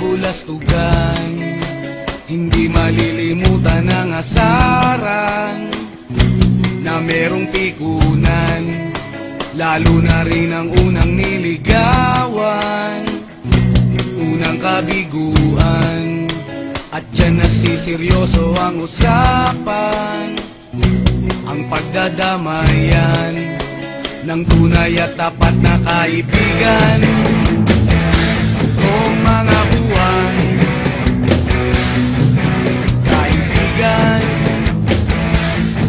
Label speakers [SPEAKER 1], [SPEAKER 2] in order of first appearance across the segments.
[SPEAKER 1] kabulastugan. Hindi malilimutan ang asaran na merong pikunan, lalo na rin ang unang niligawan, unang kabiguan. At dyan nasiseryoso ang usapan, ang pagdadamayan ng tunay at tapat na kaibigan. Kung mga buwan, kaibigan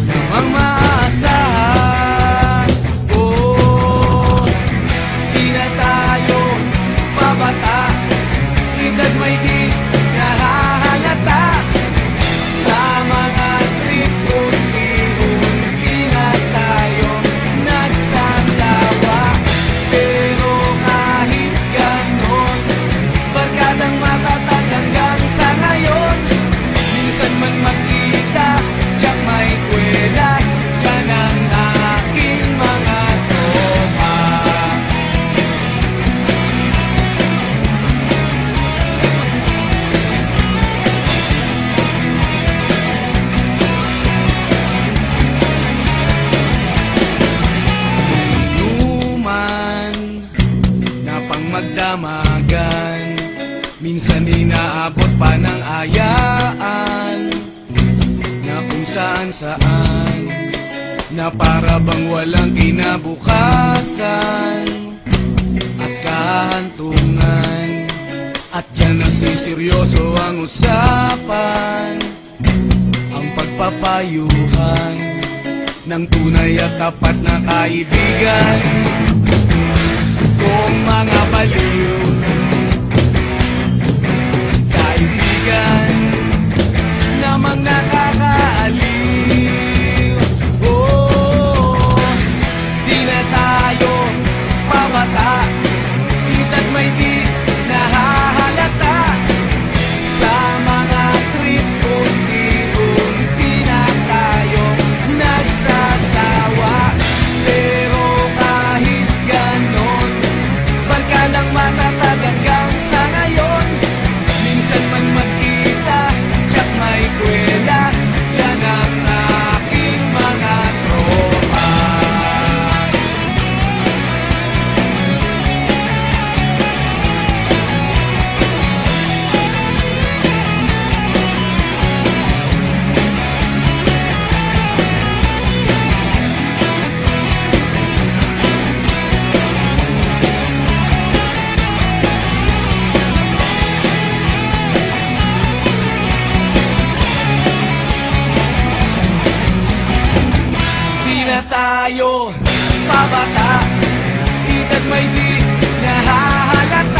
[SPEAKER 1] namang maaasahan. Oh, di na tayo pabata, edad may di nahahalata. Sa mga trip unti-unti na tayo nagsasawa. Pero kahit ganon, barkadang matatag hanggang sa ngayon. Minsan man magkita, tiyak may kwela, yan ang aking mga tropa. Inuman na pang magdamagan, minsan inaabot pa ng ayaan, na kung saan-saan, na para bang walang kinabukasan at kahantungan. At dyan nasiseryoso ang usapan, ang pagpapayuhan ng tunay at tapat na kaibigan. Kung mga baliw, kaibigan namang nakakaaliw. Oh, di na tayo pabata, edad may di nahahalata. Sa mga trip unti-unti na tayo nagsasawa. Pero kahit ganon, barkadang matatag hanggang sa ngayon. Minsan man magkita, tiyak may kwela, yan ang aking mga tropa. Di na tayo pabata, edad may di nahahalata.